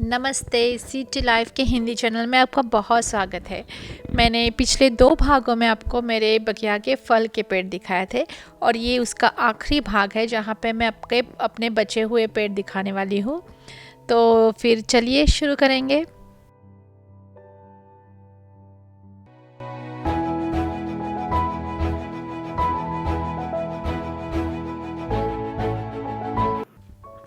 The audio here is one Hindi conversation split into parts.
नमस्ते, सिटी लाइफ के हिंदी चैनल में आपका बहुत स्वागत है। मैंने पिछले 2 भागों में आपको मेरे बगिया के फल के पेड़ दिखाए थे और ये उसका आखिरी भाग है जहाँ पे मैं अपने बचे हुए पेड़ दिखाने वाली हूँ। तो फिर चलिए शुरू करेंगे।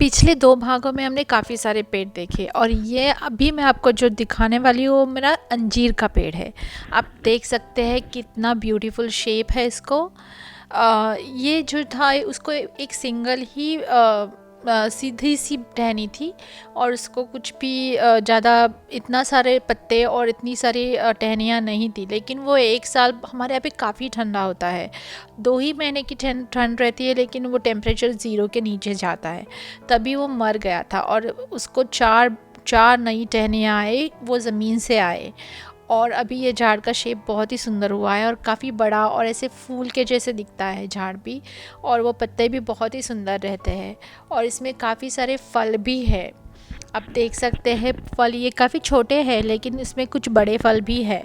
पिछले 2 भागों में हमने काफ़ी सारे पेड़ देखे और ये अभी मैं आपको जो दिखाने वाली हूँ वो मेरा अंजीर का पेड़ है। आप देख सकते हैं कितना ब्यूटीफुल शेप है इसको। ये जो था उसको एक सिंगल ही सीधी सी टहनी थी और उसको कुछ भी ज़्यादा इतना सारे पत्ते और इतनी सारी टहनियाँ नहीं थी, लेकिन वो 1 साल हमारे यहाँ पे काफ़ी ठंडा होता है। 2 ही महीने की ठंड रहती है, लेकिन वो टेम्परेचर 0 के नीचे जाता है। तभी वो मर गया था और उसको चार नई टहनियाँ आए, वो ज़मीन से आए और अभी ये झाड़ का शेप बहुत ही सुंदर हुआ है और काफ़ी बड़ा और ऐसे फूल के जैसे दिखता है झाड़ भी, और वो पत्ते भी बहुत ही सुंदर रहते हैं और इसमें काफ़ी सारे फल भी है। आप देख सकते हैं फल ये काफ़ी छोटे हैं, लेकिन इसमें कुछ बड़े फल भी है।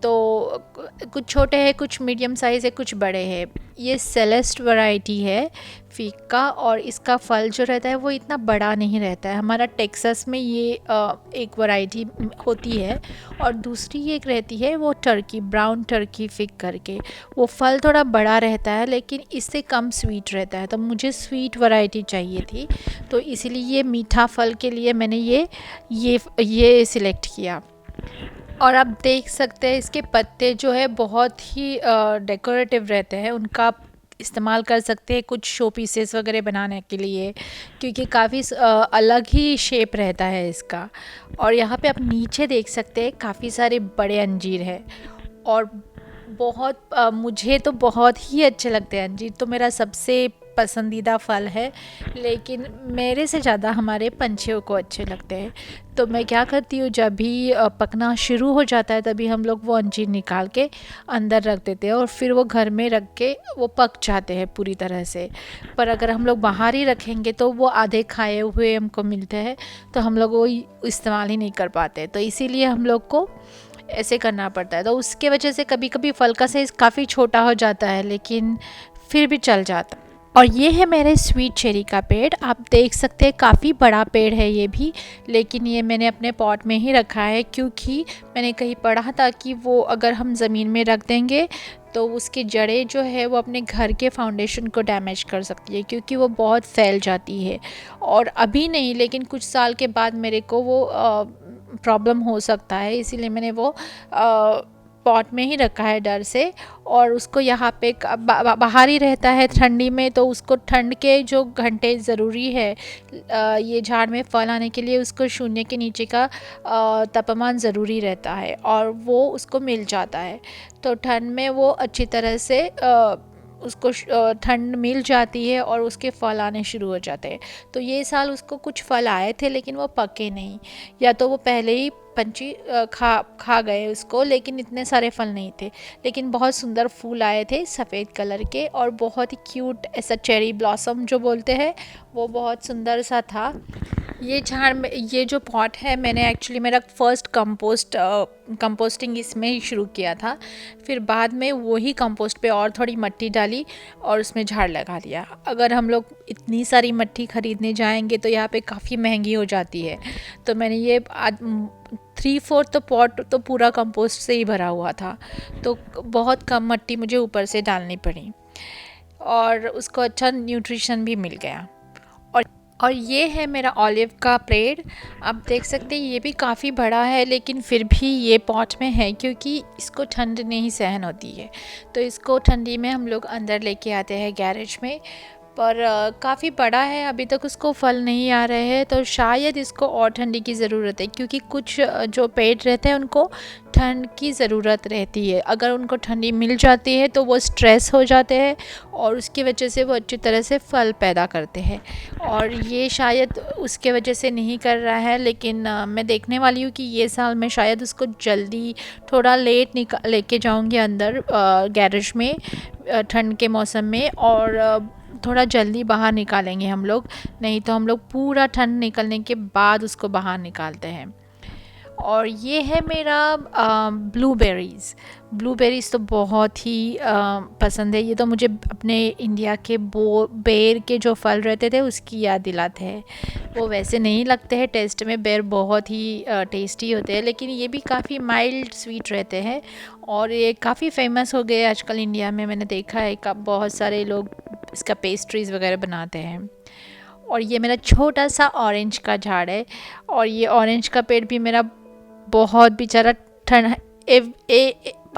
तो कुछ छोटे हैं, कुछ मीडियम साइज़ है, कुछ बड़े हैं। ये सेलेस्ट वैरायटी है फीक का और इसका फल जो रहता है वो इतना बड़ा नहीं रहता है। हमारा टेक्सास में ये एक वैरायटी होती है और दूसरी एक रहती है वो टर्की, ब्राउन टर्की फिग करके। वो फल थोड़ा बड़ा रहता है लेकिन इससे कम स्वीट रहता है, तो मुझे स्वीट वैरायटी चाहिए थी, तो इसीलिए ये मीठा फल के लिए मैंने ये सिलेक्ट किया। और आप देख सकते हैं इसके पत्ते जो है बहुत ही डेकोरेटिव रहते हैं। उनका आप इस्तेमाल कर सकते हैं कुछ शो पीसेस वगैरह बनाने के लिए, क्योंकि काफ़ी अलग ही शेप रहता है इसका। और यहाँ पे आप नीचे देख सकते हैं काफ़ी सारे बड़े अंजीर हैं और मुझे तो बहुत ही अच्छे लगते हैं अंजीर, तो मेरा सबसे पसंदीदा फल है, लेकिन मेरे से ज़्यादा हमारे पंछियों को अच्छे लगते हैं। तो मैं क्या करती हूँ, जब भी पकना शुरू हो जाता है तभी हम लोग वो अंजीर निकाल के अंदर रख देते हैं और फिर वो घर में रख के वो पक जाते हैं पूरी तरह से। पर अगर हम लोग बाहर ही रखेंगे तो वो आधे खाए हुए हमको मिलते हैं, तो हम लोग वो इस्तेमाल ही नहीं कर पाते। तो इसीलिए हम लोग को ऐसे करना पड़ता है। तो उसके वजह से कभी कभी फल का साइज़ काफ़ी छोटा हो जाता है, लेकिन फिर भी चल जाता है। और ये है मेरे स्वीट चेरी का पेड़। आप देख सकते हैं काफ़ी बड़ा पेड़ है ये भी, लेकिन ये मैंने अपने पॉट में ही रखा है क्योंकि मैंने कहीं पढ़ा था कि वो अगर हम ज़मीन में रख देंगे तो उसकी जड़ें जो है वो अपने घर के फाउंडेशन को डैमेज कर सकती है, क्योंकि वो बहुत फैल जाती है। और अभी नहीं, लेकिन कुछ साल के बाद मेरे को वो प्रॉब्लम हो सकता है, इसीलिए मैंने वो पॉट में ही रखा है डर से। और उसको यहाँ पे बाहर ही रहता है ठंडी में, तो उसको ठंड के जो घंटे ज़रूरी है ये झाड़ में फल आने के लिए, उसको 0 के नीचे का तापमान ज़रूरी रहता है और वो उसको मिल जाता है। तो ठंड में वो अच्छी तरह से उसको ठंड मिल जाती है और उसके फल आने शुरू हो जाते हैं। तो ये साल उसको कुछ फल आए थे लेकिन वो पके नहीं, या तो वो पहले ही पंछी खा गए उसको, लेकिन इतने सारे फल नहीं थे। लेकिन बहुत सुंदर फूल आए थे सफ़ेद कलर के और बहुत ही क्यूट, ऐसा चेरी ब्लॉसम जो बोलते हैं वो बहुत सुंदर सा था। ये झाड़ में, ये जो पॉट है, मैंने एक्चुअली मेरा फर्स्ट कंपोस्टिंग इसमें ही शुरू किया था। फिर बाद में वही कंपोस्ट पे और थोड़ी मिट्टी डाली और उसमें झाड़ लगा दिया। अगर हम लोग इतनी सारी मिट्टी ख़रीदने जाएंगे तो यहाँ पे काफ़ी महंगी हो जाती है, तो मैंने ये 3/4 तो पॉट तो पूरा कंपोस्ट से ही भरा हुआ था, तो बहुत कम मिट्टी मुझे ऊपर से डालनी पड़ी और उसको अच्छा न्यूट्रिशन भी मिल गया। और ये है मेरा ऑलिव का पेड़। आप देख सकते हैं ये भी काफ़ी बड़ा है, लेकिन फिर भी ये पॉट में है क्योंकि इसको ठंड नहीं सहन होती है। तो इसको ठंडी में हम लोग अंदर लेके आते हैं गैरेज में, पर काफ़ी बड़ा है, अभी तक उसको फल नहीं आ रहे हैं, तो शायद इसको और ठंडी की ज़रूरत है, क्योंकि कुछ जो पेड़ रहते हैं उनको ठंड की ज़रूरत रहती है। अगर उनको ठंडी मिल जाती है तो वो स्ट्रेस हो जाते हैं और उसकी वजह से वो अच्छी तरह से फल पैदा करते हैं, और ये शायद उसके वजह से नहीं कर रहा है। लेकिन मैं देखने वाली हूँ कि ये साल मैं शायद उसको जल्दी थोड़ा लेट लेके जाऊँगी अंदर गैरेज में ठंड के मौसम में, और थोड़ा जल्दी बाहर निकालेंगे हम लोग, नहीं तो हम लोग पूरा ठंड निकलने के बाद उसको बाहर निकालते हैं। और ये है मेरा ब्लूबेरीज़। ब्लूबेरीज़ तो बहुत ही पसंद है। ये तो मुझे अपने इंडिया के बेर के जो फल रहते थे उसकी याद दिलाते हैं। वो वैसे नहीं लगते हैं टेस्ट में, बेर बहुत ही टेस्टी होते हैं, लेकिन ये भी काफ़ी माइल्ड स्वीट रहते हैं और ये काफ़ी फेमस हो गए आजकल इंडिया में। मैंने देखा है बहुत सारे लोग इसका पेस्ट्रीज़ वगैरह बनाते हैं। और ये मेरा छोटा सा ऑरेंज का झाड़ है, और ये ऑरेंज का पेड़ भी मेरा बहुत बेचारा ठंड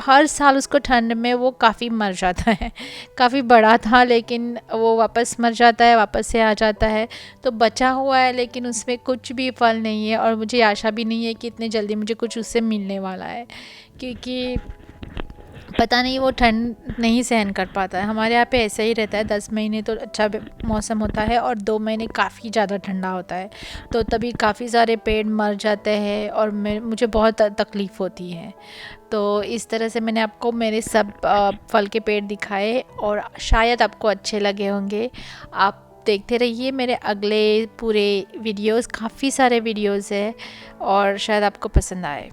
हर साल उसको ठंड में वो काफ़ी मर जाता है। काफ़ी बड़ा था लेकिन वो वापस मर जाता है, वापस से आ जाता है। तो बचा हुआ है लेकिन उसमें कुछ भी फल नहीं है, और मुझे आशा भी नहीं है कि इतने जल्दी मुझे कुछ उससे मिलने वाला है, क्योंकि पता नहीं वो ठंड नहीं सहन कर पाता है। हमारे यहाँ पे ऐसा ही रहता है, 10 महीने तो अच्छा मौसम होता है और 2 महीने काफ़ी ज़्यादा ठंडा होता है, तो तभी काफ़ी सारे पेड़ मर जाते हैं और मुझे बहुत तकलीफ़ होती है। तो इस तरह से मैंने आपको मेरे सब फल के पेड़ दिखाए और शायद आपको अच्छे लगे होंगे। आप देखते रहिए मेरे अगले पूरे वीडियोस, काफ़ी सारे वीडियोस हैं और शायद आपको पसंद आए।